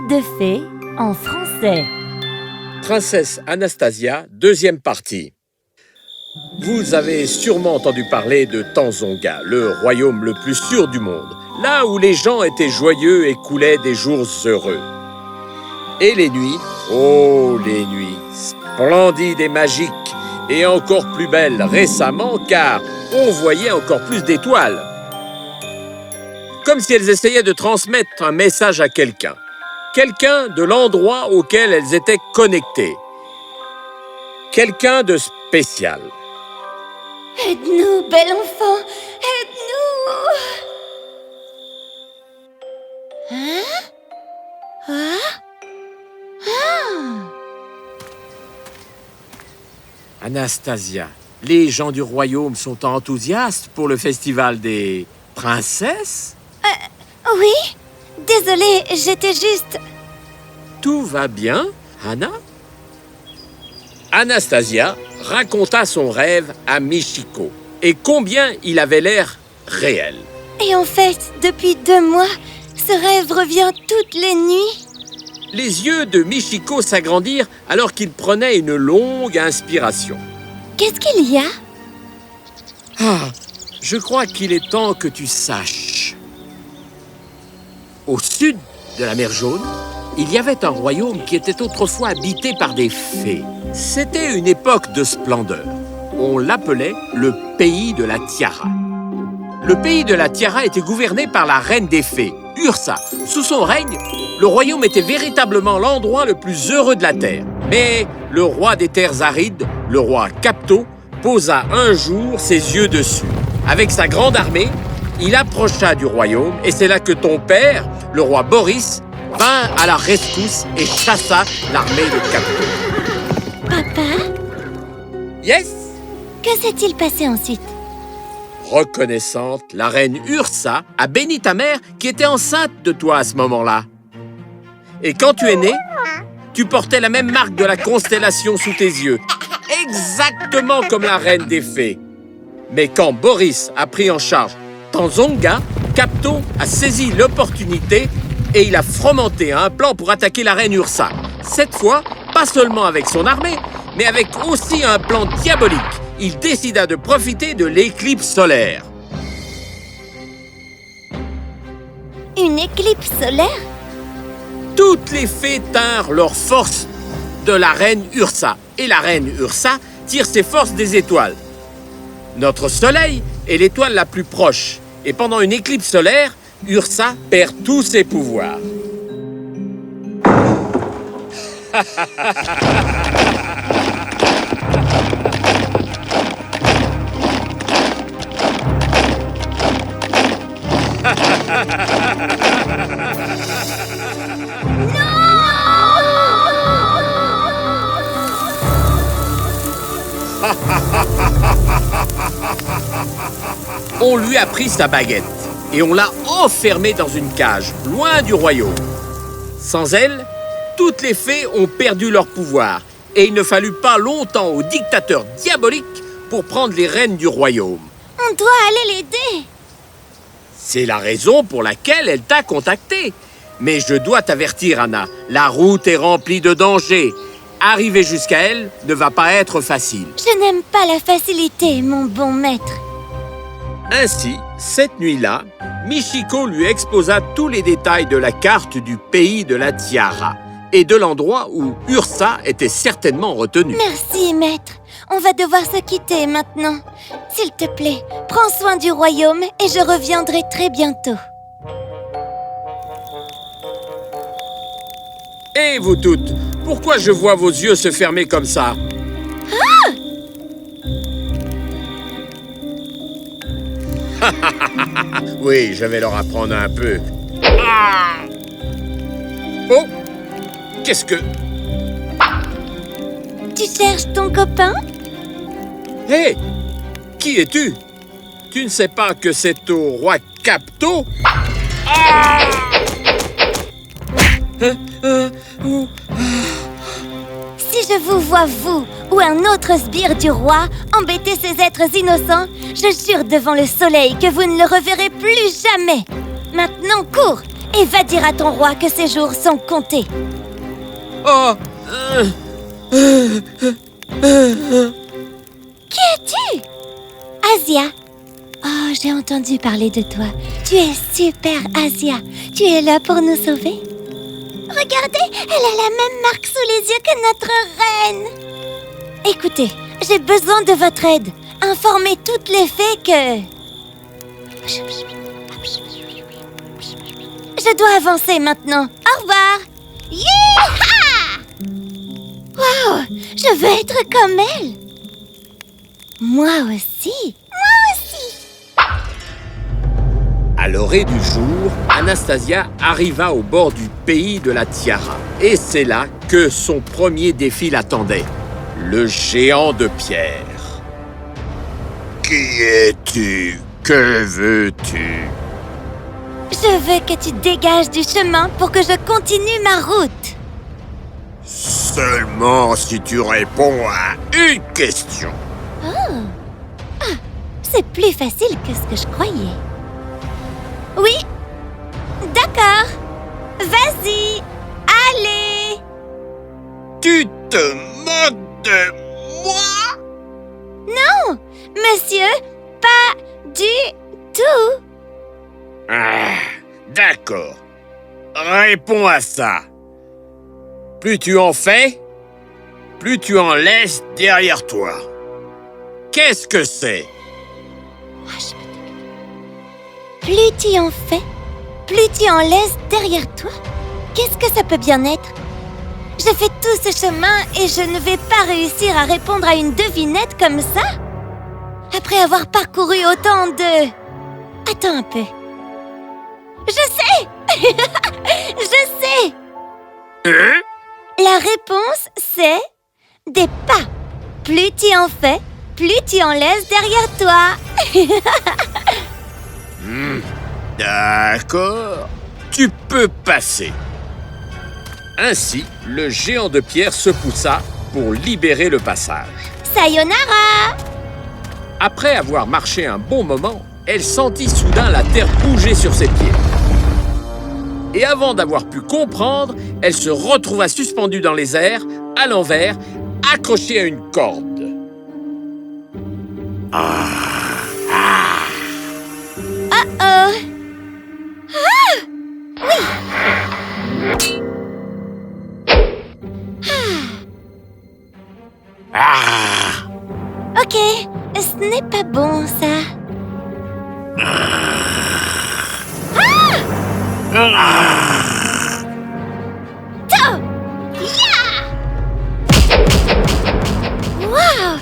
Conte de fées en français. Princesse Anastasia, deuxième partie. Vous avez sûrement entendu parler de Tanzonga, le royaume le plus sûr du monde, là où les gens étaient joyeux et coulaient des jours heureux. Et les nuits, oh les nuits, splendides et magiques, et encore plus belles récemment car on voyait encore plus d'étoiles. Comme si elles essayaient de transmettre un message à quelqu'un. Quelqu'un de l'endroit auquel elles étaient connectées. Quelqu'un de spécial. Aide-nous, bel enfant, aide-nous! Hein? Anastasia, les gens du royaume sont enthousiastes pour le festival des princesses? Oui? Désolée, j'étais juste... Tout va bien, Anna? Anastasia raconta son rêve à Michiko et combien il avait l'air réel. Et en fait, depuis 2 mois, ce rêve revient toutes les nuits. Les yeux de Michiko s'agrandirent alors qu'il prenait une longue inspiration. Qu'est-ce qu'il y a? Ah, je crois qu'il est temps que tu saches. Au sud de la mer Jaune, il y avait un royaume qui était autrefois habité par des fées. C'était une époque de splendeur. On l'appelait le pays de la Tiara. Le pays de la Tiara était gouverné par la reine des fées, Ursa. Sous son règne, le royaume était véritablement l'endroit le plus heureux de la terre. Mais le roi des terres arides, le roi Capto, posa un jour ses yeux dessus. Avec sa grande armée, il approcha du royaume et c'est là que ton père, le roi Boris, vint à la rescousse et chassa l'armée de Capto. Papa? Yes! Que s'est-il passé ensuite? Reconnaissante, la reine Ursa a béni ta mère qui était enceinte de toi à ce moment-là. Et quand tu es né, tu portais la même marque de la constellation sous tes yeux, exactement comme la reine des fées. Mais quand Boris a pris en charge Tanzonga, Capto a saisi l'opportunité et il a fomenté un plan pour attaquer la reine Ursa. Cette fois, pas seulement avec son armée, mais avec aussi un plan diabolique. Il décida de profiter de l'éclipse solaire. Une éclipse solaire? Toutes les fées tinrent leur force de la reine Ursa. Et la reine Ursa tire ses forces des étoiles. Notre soleil est l'étoile la plus proche. Et pendant une éclipse solaire, Ursa perd tous ses pouvoirs. On lui a pris sa baguette et on l'a enfermée dans une cage, loin du royaume. Sans elle, toutes les fées ont perdu leur pouvoir et il ne fallut pas longtemps au dictateur diabolique pour prendre les rênes du royaume. On doit aller l'aider. C'est la raison pour laquelle elle t'a contacté. Mais je dois t'avertir, Anna, la route est remplie de dangers. Arriver jusqu'à elle ne va pas être facile. Je n'aime pas la facilité, mon bon maître. Ainsi, cette nuit-là, Michiko lui exposa tous les détails de la carte du pays de la Tiara et de l'endroit où Ursa était certainement retenue. Merci, maître. On va devoir se quitter maintenant. S'il te plaît, prends soin du royaume et je reviendrai très bientôt. Et vous toutes, pourquoi je vois vos yeux se fermer comme ça? Oui, je vais leur apprendre un peu. Ah! Oh! Qu'est-ce que... Tu cherches ton copain? Hé! Qui es-tu? Tu ne sais pas que c'est au roi Capto? Ah! Si je vous vois, vous ou un autre sbire du roi, embêter ces êtres innocents, je jure devant le soleil que vous ne le reverrez plus jamais. Maintenant, cours et va dire à ton roi que ses jours sont comptés. Oh Qui es-tu? Asia. Oh, j'ai entendu parler de toi. Tu es super, Asia. Tu es là pour nous sauver? Regardez, elle a la même marque sous les yeux que notre reine. Écoutez, j'ai besoin de votre aide. Informez toutes les fées que... Je dois avancer maintenant. Au revoir. Yeeha! Wow, je veux être comme elle. Moi aussi. À l'orée du jour, Anastasia arriva au bord du pays de la Tiara. Et c'est là que son premier défi l'attendait. Le géant de pierre. Qui es-tu? Que veux-tu? Je veux que tu dégages du chemin pour que je continue ma route. Seulement si tu réponds à une question. C'est plus facile que ce que je croyais. Oui, d'accord. Vas-y, allez. Tu te moques de moi? Non, monsieur, pas du tout. Ah, d'accord. Réponds à ça. Plus tu en fais, plus tu en laisses derrière toi. Qu'est-ce que c'est? Plus tu en fais, plus tu en laisses derrière toi. Qu'est-ce que ça peut bien être? Je fais tout ce chemin et je ne vais pas réussir à répondre à une devinette comme ça? Après avoir parcouru autant de... Attends un peu. Je sais! Je sais! Hein? La réponse, c'est... des pas. Plus tu en fais, plus tu en laisses derrière toi. D'accord. Tu peux passer. Ainsi, le géant de pierre se poussa pour libérer le passage. Sayonara! Après avoir marché un bon moment, elle sentit soudain la terre bouger sur ses pieds. Et avant d'avoir pu comprendre, elle se retrouva suspendue dans les airs, à l'envers, accrochée à une corde. Oh! Ah! Ok, ce n'est pas bon, ça. To! Ya! Wow!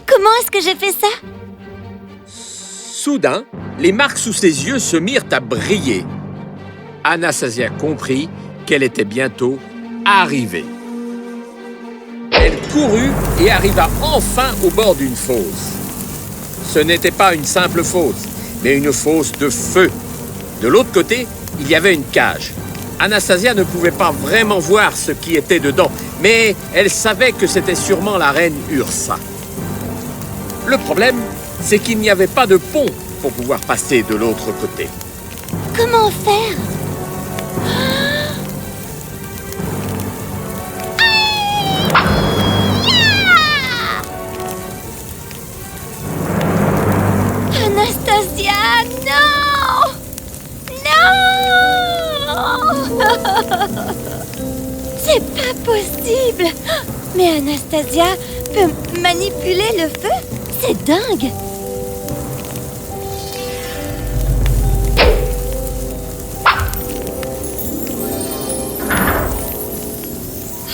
Comment est-ce que j'ai fait ça? Soudain, les marques sous ses yeux se mirent à briller. Anastasia comprit qu'elle était bientôt arrivée. Elle courut et arriva enfin au bord d'une fosse. Ce n'était pas une simple fosse, mais une fosse de feu. De l'autre côté, il y avait une cage. Anastasia ne pouvait pas vraiment voir ce qui était dedans, mais elle savait que c'était sûrement la reine Ursa. Le problème, c'est qu'il n'y avait pas de pont pour pouvoir passer de l'autre côté. Comment faire? Anastasia, non! Non! C'est pas possible! Mais Anastasia peut manipuler le feu? C'est dingue!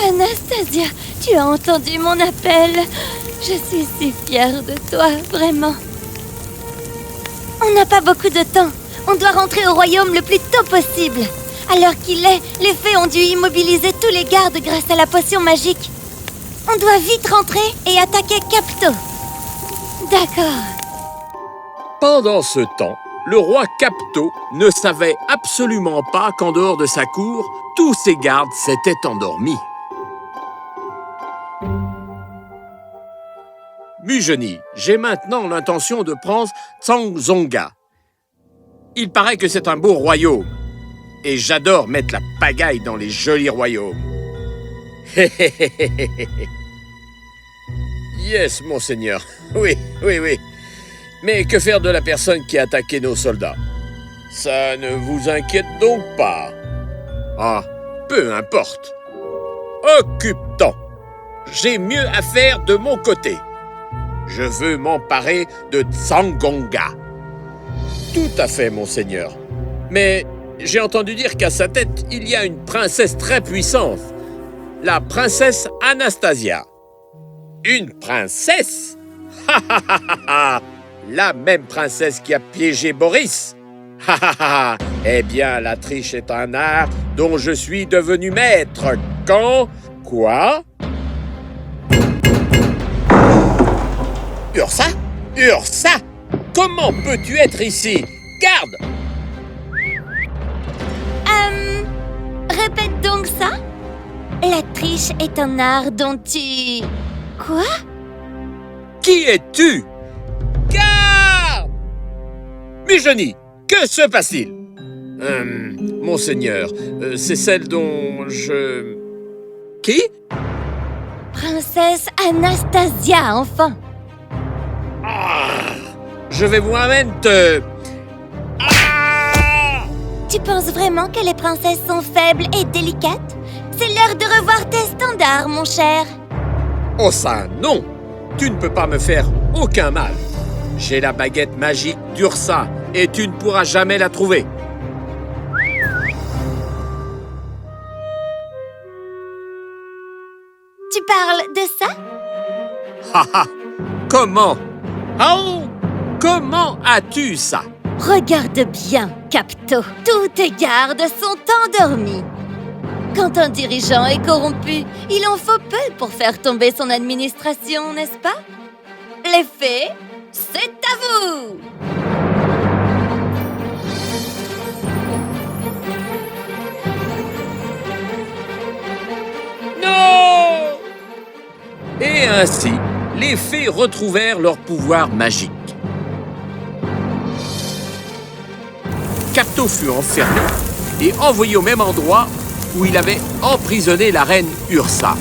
Anastasia, tu as entendu mon appel. Je suis si fière de toi, vraiment. On n'a pas beaucoup de temps. On doit rentrer au royaume le plus tôt possible. À l'heure qu'il est, les fées ont dû immobiliser tous les gardes grâce à la potion magique. On doit vite rentrer et attaquer Capto. D'accord. Pendant ce temps, le roi Capto ne savait absolument pas qu'en dehors de sa cour, tous ses gardes s'étaient endormis. Mujeni, j'ai maintenant l'intention de prendre Tsangzonga. Il paraît que c'est un beau royaume. et j'adore mettre la pagaille dans les jolis royaumes. Yes, monseigneur. Oui. Mais que faire de la personne qui a attaqué nos soldats? Ça ne vous inquiète donc pas? Ah, peu importe. Occupe-t'en. J'ai mieux à faire de mon côté. Je veux m'emparer de Tsangonga. Tout à fait, monseigneur. Mais j'ai entendu dire qu'à sa tête, il y a une princesse très puissante. La princesse Anastasia. Une princesse? La même princesse qui a piégé Boris. Eh bien, la triche est un art dont je suis devenu maître. Quand? Quoi? Ursa? Ursa? Comment peux-tu être ici? Garde! Répète donc ça. La triche est un art dont tu... Quoi? Qui es-tu? Garde! Mijonie, que se passe-t-il? Monseigneur, c'est celle dont je... Qui? Princesse Anastasia, enfin. Je vais moi-même te... Tu penses vraiment que les princesses sont faibles et délicates? C'est l'heure de revoir tes standards, mon cher. Oh ça, non! Tu ne peux pas me faire aucun mal. J'ai la baguette magique d'Ursa et tu ne pourras jamais la trouver. Tu parles de ça? Haha! Comment? Oh! Comment as-tu ça? Regarde bien, Capto. Tous tes gardes sont endormis. Quand un dirigeant est corrompu, il en faut peu pour faire tomber son administration, n'est-ce pas? Les fées, c'est à vous! Non! Et ainsi, les fées retrouvèrent leur pouvoir magique. Capto fut enfermé et envoyé au même endroit où il avait emprisonné la reine Ursa.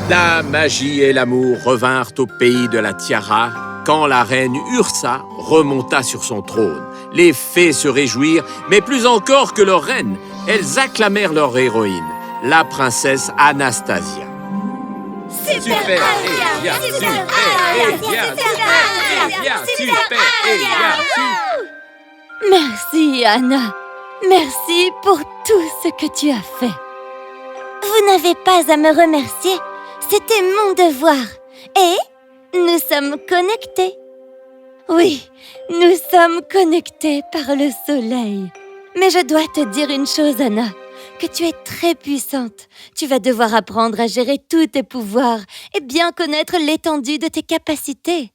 La magie et l'amour revinrent au pays de la Tiara quand la reine Ursa remonta sur son trône. Les fées se réjouirent, mais plus encore que leur reine, elles acclamèrent leur héroïne, la princesse Anastasia. Super Merci, Anna. Merci pour tout ce que tu as fait. Vous n'avez pas à me remercier. C'était mon devoir. Et nous sommes connectés. Oui, nous sommes connectés par le soleil. Mais je dois te dire une chose, Anna, que tu es très puissante. Tu vas devoir apprendre à gérer tous tes pouvoirs et bien connaître l'étendue de tes capacités.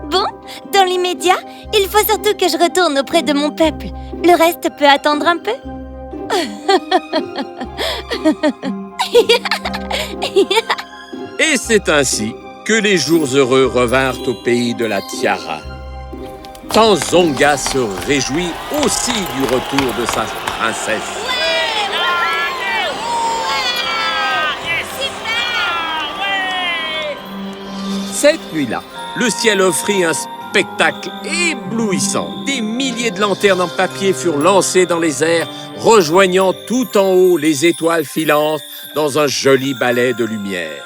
Bon, dans l'immédiat, il faut surtout que je retourne auprès de mon peuple. Le reste peut attendre un peu. Et c'est ainsi que les jours heureux revinrent au pays de la Tiara. Tsangonga se réjouit aussi du retour de sa princesse. Cette nuit-là, le ciel offrit un spectacle éblouissant. Des milliers de lanternes en papier furent lancées dans les airs, rejoignant tout en haut les étoiles filantes dans un joli ballet de lumière.